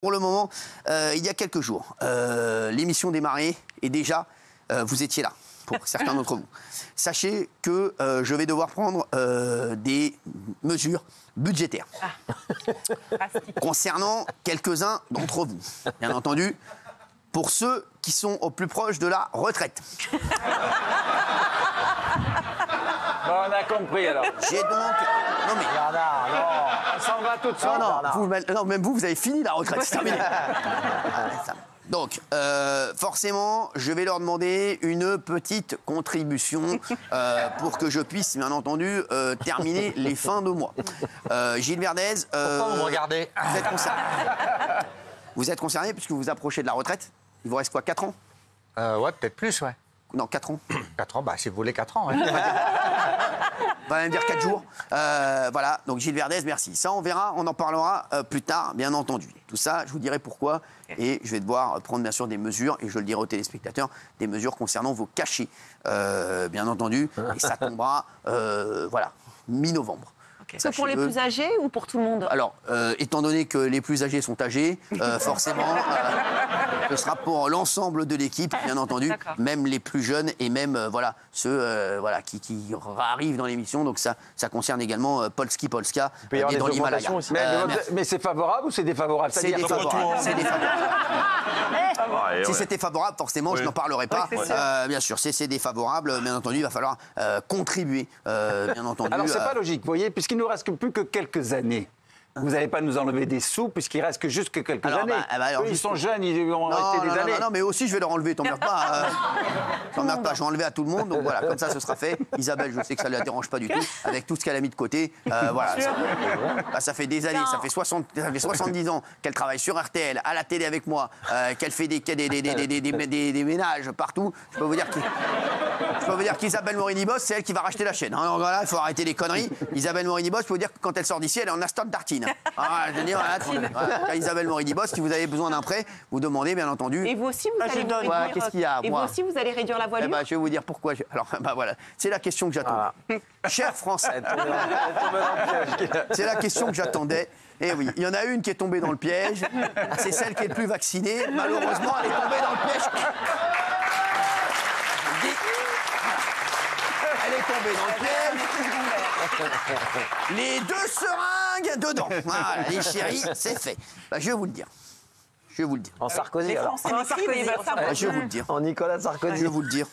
Pour le moment, il y a quelques jours, l'émission démarrait et déjà, vous étiez là, pour certains d'entre vous. Sachez que je vais devoir prendre des mesures budgétaires concernant quelques-uns d'entre vous. Bien entendu, pour ceux qui sont au plus proche de la retraite. Bon, on a compris alors. J'ai donc... Non mais... On s'en va tout de suite. Non, même vous avez fini la retraite, c'est terminé. Donc, forcément, je vais leur demander une petite contribution pour que je puisse, bien entendu, terminer les fins de mois. Gilles Verdez... Pourquoi vous me regardez? Vous êtes concerné. Vous êtes concerné puisque vous vous approchez de la retraite. Il vous reste quoi, 4 ans? Ouais, peut-être plus, ouais. Non, 4 ans. 4 ans, bah si vous voulez 4 ans, ouais. On va même dire 4 jours. Voilà, donc Gilles Verdez, merci. Ça, on verra, on en parlera plus tard, bien entendu. Tout ça, je vous dirai pourquoi. Et je vais devoir prendre, bien sûr, des mesures, et je le dirai aux téléspectateurs, des mesures concernant vos cachets, bien entendu. Et ça tombera, voilà, mi-novembre. C'est pour les plus âgés ou pour tout le monde? Alors, étant donné que les plus âgés sont âgés, forcément, ce sera pour l'ensemble de l'équipe, bien entendu, même les plus jeunes et même voilà, ceux voilà, qui arrivent dans l'émission. Donc ça concerne également Polski Polska et dans l'Himalaya. Mais c'est favorable ou c'est défavorable? C'est défavorable. C'est défavorable. Si c'était favorable, forcément, je n'en parlerai pas. Bien sûr, si c'est défavorable, bien entendu, il va falloir contribuer, bien entendu. Alors, c'est pas logique, vous voyez, puisqu'il nous reste plus que quelques années. Vous n'allez pas nous enlever des sous, puisqu'il reste que juste que quelques années. Eux, ils sont jeunes, ils vont rester des années. Non, mais aussi, je vais leur enlever, t'emmerdes pas. T'emmerdes pas, je vais enlever à tout le monde. Donc voilà, comme ça, ce sera fait. Isabelle, je sais que ça ne la dérange pas du tout, avec tout ce qu'elle a mis de côté. Voilà, ça fait des années, ça fait 70 ans qu'elle travaille sur RTL, à la télé avec moi, qu'elle fait des ménages partout. Je peux vous dire qu'Isabelle Morini-Boss, c'est elle qui va racheter la chaîne. Donc voilà, il faut arrêter les conneries. Isabelle Morini-Boss, je peux vous dire que quand elle sort d'ici, elle est en instant de tartine. Je veux dire, voilà, Isabelle Morini-Boss, si vous avez besoin d'un prêt, vous demandez, bien entendu. Et vous aussi, vous allez réduire... Qu'est-ce qu'il y a, Et vous aussi, vous allez réduire la voilure? Je vais vous dire pourquoi. Alors, voilà, c'est la question que j'attendais. Chers Français, c'est la question que j'attendais. Et oui, il y en a une qui est tombée dans le piège. C'est celle qui est le plus vaccinée. Malheureusement, elle est tombée dans le piège. Elle est tombée dans le piège. Les 2 seringues dedans. Voilà, les chéris, c'est fait. Je vais vous le dire. Je vais vous le dire. En Sarkozy, alors. En Sarkozy, je vais vous le dire. En Nicolas Sarkozy. Je vais vous le dire.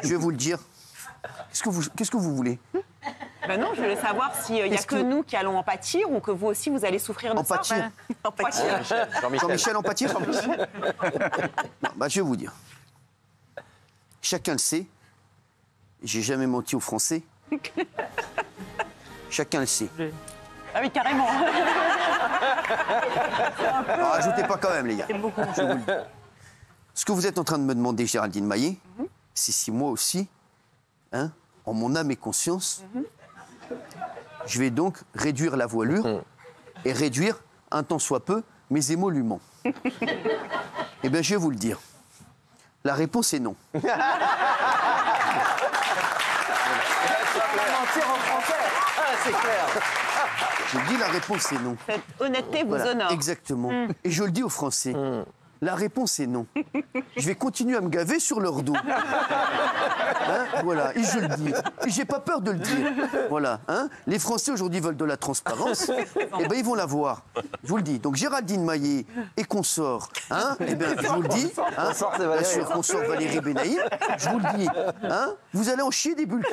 Je vais vous le dire. Qu'est-ce que vous voulez? Ben non, je voulais savoir s'il n'y a que nous qui allons en pâtir ou que vous aussi, vous allez souffrir de en pâtir. ça. En pâtir. Jean-Michel en pâtir, Jean-Michel. Je vais vous dire. Chacun le sait. J'ai jamais menti aux Français. Chacun le sait. Ah oui, carrément. Rajoutez pas quand même, les gars. Je vous le dis. Ce que vous êtes en train de me demander, Géraldine Maillet, c'est si moi aussi, hein, en mon âme et conscience, je vais donc réduire la voilure et réduire, un tant soit peu, mes émoluments. Eh bien, je vais vous le dire. La réponse est non. C'est clair. Je dis la réponse est non. Cette honnêteté vous honore. Exactement. Et je le dis aux Français. La réponse est non. Je vais continuer à me gaver sur leur dos. Hein, voilà, et je le dis. Et j'ai pas peur de le dire. Voilà. Hein. Les Français aujourd'hui veulent de la transparence. Eh bien, ils vont la voir. Je vous le dis. Donc Géraldine Maillet et consort, hein, eh bien, je vous le dis. Hein, bien sûr, consort Valérie Benaïm. Je vous le dis. Hein, vous allez en chier des bulles.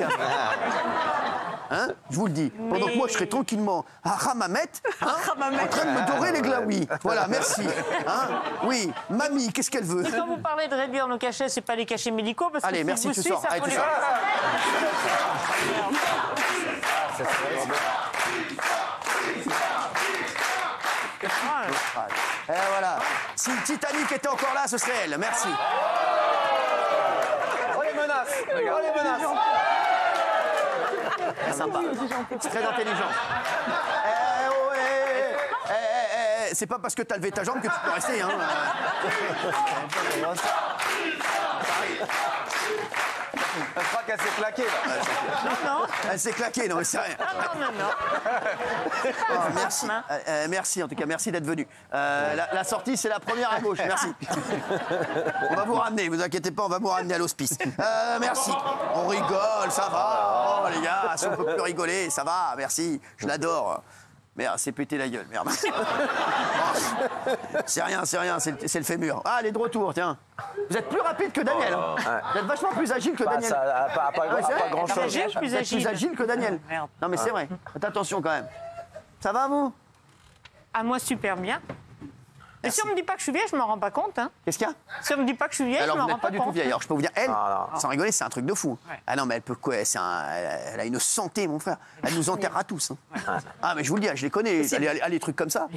Hein, je vous le dis. Pendant que moi, je serai tranquillement à Hammamet, hein, en train de me dorer les glaouis. Voilà, merci. Hein, oui, mamie, qu'est-ce qu'elle veut? Quand vous parlez de réduire nos cachets, c'est pas les cachets médicaux parce allez, que merci, si tu vous sors. Allez, tu sors. Et voilà. Si le Titanic était encore là, ce serait elle. Merci. Oh, les menaces. Oh, les menaces. Très sympa. C'est très intelligent. C'est pas parce que t'as levé ta jambe que tu peux rester. Hein. Je crois qu'elle s'est claquée, là. Non, Elle s'est claquée, non, mais c'est rien. non. Oh, merci. Merci, en tout cas, merci d'être venu. La sortie, c'est la première à gauche, merci. On va vous ramener, vous inquiétez pas, on va vous ramener à l'hospice. Merci. On rigole, ça va. Oh, les gars, si on peut plus rigoler, ça va, merci. Je l'adore. Merde, c'est pété la gueule, merde. Oh, c'est rien, c'est le fémur. Ah, elle est de retour, tiens. Vous êtes plus rapide que Daniel. Hein. Vous êtes vachement plus agile que Daniel. Pas grand-chose. Vous êtes plus agile que Daniel. Merde. Non, mais c'est vrai. Faites attention quand même. Ça va, vous? À moi, super bien. Et si on me dit pas que je suis vieille, je m'en rends pas compte. Hein. Qu'est-ce qu'il y a? Si on me dit pas que je suis vieille, Alors, je m'en vous rends n'êtes pas pas du tout compte. vieille. Alors, je peux vous dire, elle, non. sans rigoler, c'est un truc de fou. Ouais. Ah non, mais elle peut quoi? Elle a une santé, mon frère. Elle nous enterrera tous. Hein. Ah, mais je vous le dis, je les connais. Les trucs comme ça.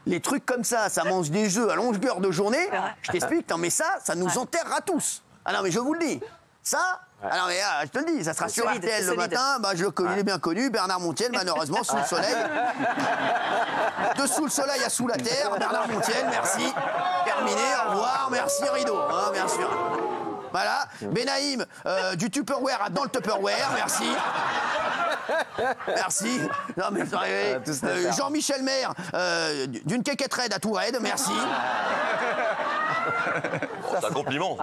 Les trucs comme ça mange des œufs à longueur de journée. Je t'explique, non, mais ça nous enterrera tous. Ah non, mais je vous le dis. Ça, alors, mais, je te le dis, ça sera sur solide, RTL c'est le solide. matin. Bah, je le connais, il est bien connu. Bernard Montiel, malheureusement, sous le soleil. De sous le soleil à sous la terre. Bernard Montiel, merci. Terminé, au revoir, merci, rideau, hein, bien sûr. Voilà. Benaïm, du Tupperware à dans le Tupperware, merci. Merci. Non, mais Jean-Michel Maire, d'une quéquette raide à tout raide, merci. C'est un compliment.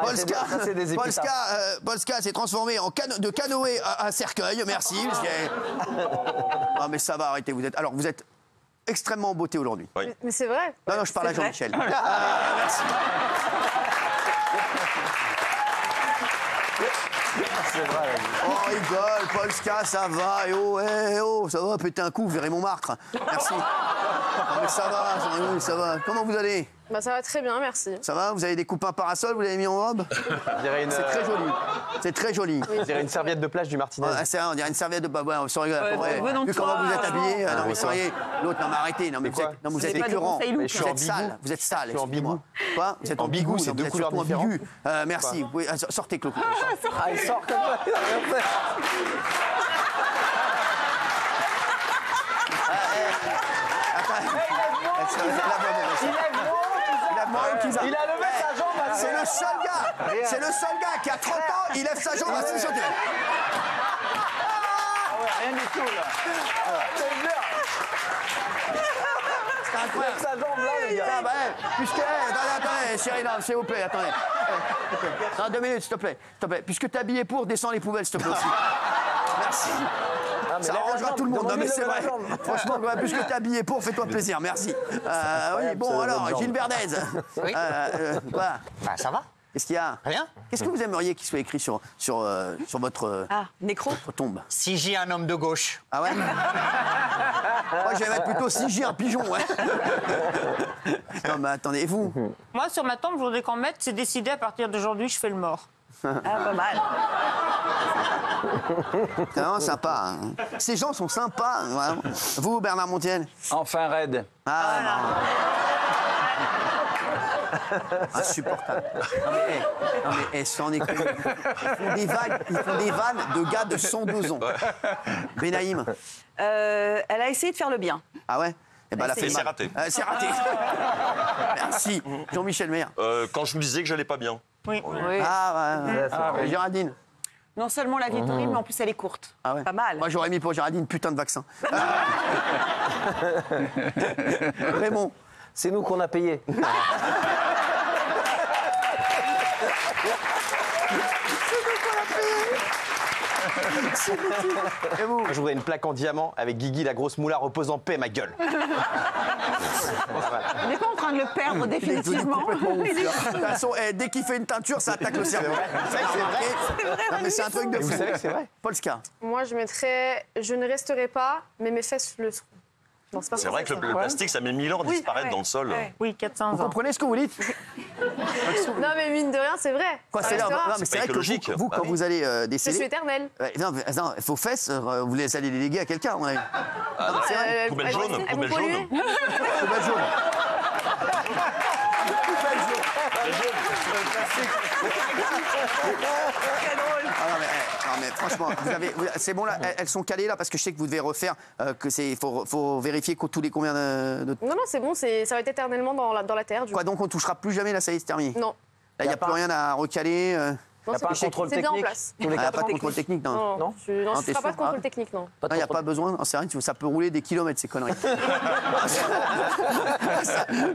Polska s'est transformé de canoë à cercueil, merci. Non, mais ça va, arrêtez. Vous êtes extrêmement en beauté aujourd'hui. Oui. Mais c'est vrai. Non, je parle à C'est vrai. Jean-Michel. Merci. C'est vrai. Oh, rigole, Polska, ça va. Eh oh, ça va, péter un coup, vous verrez Montmartre. Merci. Non, mais ça va. Comment vous allez? Bah ça va très bien, merci. Ça va? Vous avez des coupins parasol, vous l'avez mis en robe? C'est très joli. C'est très joli. On dirait une serviette de plage du Martinez. Ouais, c'est vrai, on dirait une serviette de baba. Sans rigoler. venons de Vu toi, comment vous êtes habillé. Non, mais quoi soyez. L'autre, non, mais arrêtez. Non, mais quoi vous êtes pas de écœurant. conseils look, je suis Vous en êtes sale. Vous êtes sale. Je suis en excusez-moi. bigou. Quoi? Vous êtes en bigou, bigou. c'est non, deux vous êtes couleurs surtout en différentes. bigu. Merci. Oui, sortez, Coco. Ah, il sort comme ça. Il a levé sa jambe. C'est le seul gars qui a 30 ans, il lève sa jambe à 6 cm. Rien du tout, là. C'est incroyable. Sa jambe, là, les gars. Ah, bah, attendez, chérie, là, s'il vous plaît, attendez. Non, 2 minutes, s'il te plaît. Puisque t'es habillé pour, descends les poubelles, s'il te plaît aussi. Merci. Ça arrangera tout le monde, non, mais c'est vrai. Franchement, puisque t'es habillé pour, fais-toi plaisir, merci. Oui, bon, alors, Gilles Verdez. Oui. Quoi? Bah ça va. Qu'est-ce qu'il y a? Rien. Qu'est-ce que vous aimeriez qu'il soit écrit sur votre Nécro. tombe? Si j'ai un homme de gauche. Ah ouais? Moi, je vais mettre plutôt si j'ai un pigeon, ouais. Non, mais attendez, et vous? Moi, sur ma tombe, je voudrais qu'on mette, c'est décidé, à partir d'aujourd'hui, je fais le mort. Ah, pas mal. C'est vraiment sympa. Hein. Ces gens sont sympas, vraiment. Vous, Bernard Montiel? Enfin raide. Ah, non. Insupportable. Non mais sans déconner. Ils font des vannes de gars de 102 ans. Benaïm. Elle a essayé de faire le bien. Ah ouais? Eh ben, elle a fait C'est mal. raté. C'est raté. Merci. Jean-Michel Maire. Quand je vous disais que j'allais pas bien. Oui. Oui. Ouais. Géraldine. Non seulement la vie est horrible, mais en plus elle est courte. Ah ouais. Pas mal. Moi, j'aurais mis pour Géraldine putain de vaccin. Raymond. C'est nous qu'on a payé. Et vous? Je voudrais une plaque en diamant avec Guigui, la grosse moula, repose en paix, ma gueule. On n'est pas en train de le perdre définitivement. De toute façon, dès qu'il fait une teinture, ça attaque le cerveau. C'est vrai. Non, mais c'est un truc de Et fou. vous savez que c'est vrai. Polska. Moi je mettrais je ne resterai pas, mais mes fesses le seront. Non, c'est pas C'est vrai que le plastique, ça met 1000 ans à disparaître dans le sol. Oui, 400 Vous ans. comprenez ce que vous dites? Non mais mine de rien, c'est vrai. Quoi, Ça c'est là, restera. non, mais c'est pas vrai que écologique. vous, Bah quand oui. vous allez Je suis décéder. éternelle. Non, vos fesses, vous les allez les léguer à quelqu'un, à mon avis. Ah, non, c'est vrai. Poubelle elles jaune, vont poubelle polluer. jaune. Poubelle jaune. Poubelle jaune. Ah non, mais franchement, c'est bon là, elles sont calées là parce que je sais que vous devez refaire, faut vérifier tous les combien de. Non, c'est bon, ça va être éternellement dans la terre. Quoi donc on touchera plus jamais là, ça y est, c'est terminé. Non. Là, il n'y a plus rien à recaler. Non, pas un contrôle c'est bien en technique place. Il n'y a pas de contrôle technique, non. Non, tu ne t'es feras pas de sûr contrôle technique, non. Il n'y a pas besoin. C'est rien, ça peut rouler des kilomètres, ces conneries.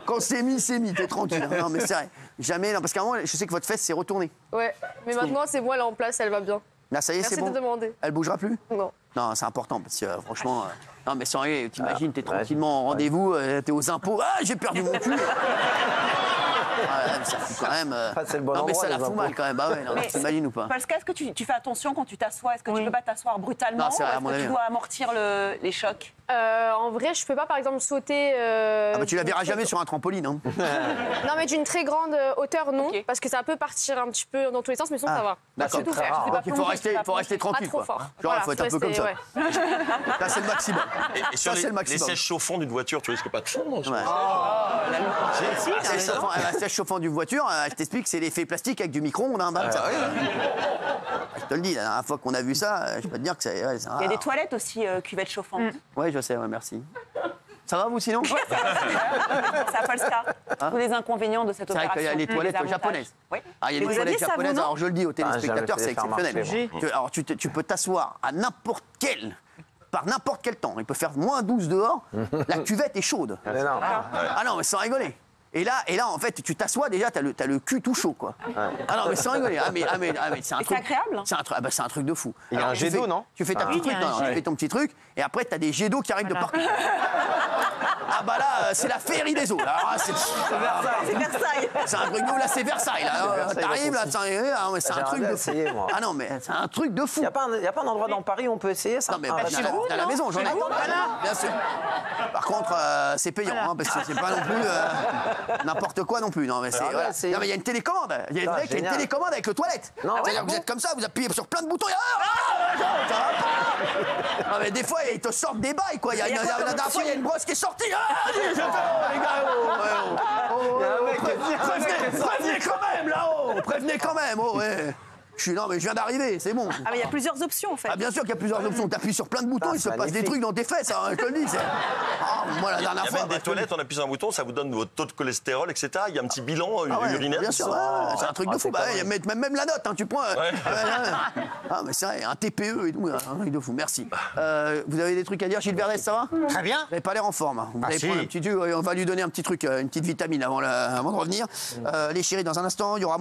Quand c'est mis, t'es tranquille. Non, mais c'est vrai. Jamais, non, parce qu'à un moment, je sais que votre fesse s'est retournée. Ouais, mais maintenant, c'est moi, elle est en place, elle va bien. Là, ça y est, c'est Merci bon. de demander. Elle bougera plus? Non. Non, c'est important, parce que franchement. Non, mais sans rien, t'imagines, t'es tranquillement en rendez-vous, t'es aux impôts. Ah, j'ai perdu mon cul! Ça fout quand même. C'est le bon non, mais endroit, ça la les fout mal impôts. quand même. Bah ouais, non, Mais t'imagines ou pas? Pascal, est-ce que tu fais attention quand tu t'assois? Est-ce que tu peux pas t'asseoir brutalement? Non, c'est vrai, à ou mon est-ce que avis. tu dois amortir les chocs? En vrai, je peux pas, par exemple, sauter. Ah bah tu la verras jamais sur un trampoline. Hein. Non, mais d'une très grande hauteur, non. Ok. Parce que ça peut partir un petit peu dans tous les sens, mais sinon, ça va. D'accord. Je sais tout faire. Donc, il faut rester Pas tranquille. trop Quoi. fort. Genre, Voilà, faut être un peu comme rester, ça. ouais. Là, c'est le maximum. Et sur Ça, c'est le les maximum. sièges chauffants d'une voiture, tu risques pas de fondre? Ouais. Un siège chauffant d'une voiture, je t'explique, c'est l'effet plastique avec du micro-ondes. Hein, je te le dis, la dernière fois qu'on a vu ça, je peux te dire que c'est. Ouais, Il y a des toilettes aussi, cuvettes chauffantes. Ouais, je sais, ouais, merci. Ça va, vous, sinon? Ça Polska. Tous les inconvénients de cette C'est vrai opération. qu'il y a les toilettes les avantages. japonaises. Oui. Ah, il y a Et des vous toilettes aviez ça, vous, japonaises, non? alors je le dis aux jamais téléspectateurs, fait c'est faire exceptionnel. marcher, Alors tu peux t'asseoir à par n'importe quel temps. Il peut faire moins 12 dehors, la cuvette est chaude. Mais non. Ah non, mais sans rigoler. Et là, en fait, tu t'assois déjà, t'as le cul tout chaud, quoi. Ah non, mais sans rigoler. Ah mais c'est un Et truc. c'est agréable, hein. C'est un truc de fou. Il y a un jet d'eau, non? Tu fais ta petite Oui, il y truc, a un non, tu jet. fais ton petit truc, et après t'as des jets d'eau qui arrivent de partout. Ah bah là, c'est la féerie des eaux. Là, c'est Versailles. C'est un truc de fou, là, c'est Versailles. Là, t'arrives là, c'est un truc de fou. Essayé, moi. Ah non, mais c'est un truc de fou. Il n'y a pas un endroit dans Paris où on peut essayer ça? Non, mais Ah, bah, chez à vous, la non? maison, j'en ai. Chez vous, Bien sûr. Par contre, c'est payant, hein, parce que c'est pas non plus n'importe quoi non plus. Non, mais Alors là, voilà. c'est- Non, mais il y a une télécommande. Il y a Ah, une génial. télécommande avec le toilette. Non, C'est-à-dire que vous êtes comme ça, vous appuyez sur plein de boutons. Non, mais des fois, ils te sortent des bails, quoi. La dernière fois, il y a une brosse qui est sortie. Ah, les gars, prévenez quand même, là-haut. Prévenez quand même, oh, ouais. Non, mais je viens d'arriver, c'est bon. Ah, mais il y a plusieurs options, en fait. Ah, bien sûr qu'il y a plusieurs options. T'appuies sur plein de boutons, il se passe des magnifique. trucs dans tes fesses, hein, je te le dis. Moi, la Il y dernière a fois. même des toilettes, on appuie sur un bouton, ça vous donne votre taux de cholestérol, etc. Il y a un petit bilan Ah ouais, urinaire. bien qui sûr, sort. ouais, c'est un truc de fou. c'est Bah, pas ouais, même la note, hein, tu prends. Ouais. Ah, mais c'est vrai, un TPE et tout, un truc de fou. Merci. Vous avez des trucs à dire, Gilles Verdès, ça va? Très bien. Vous n'avez pas l'air en forme. Hein. Vous Ah, allez si. prendre un petit truc, on va lui donner un petit truc, une petite vitamine avant de revenir. Les chéris, dans un instant, il y aura.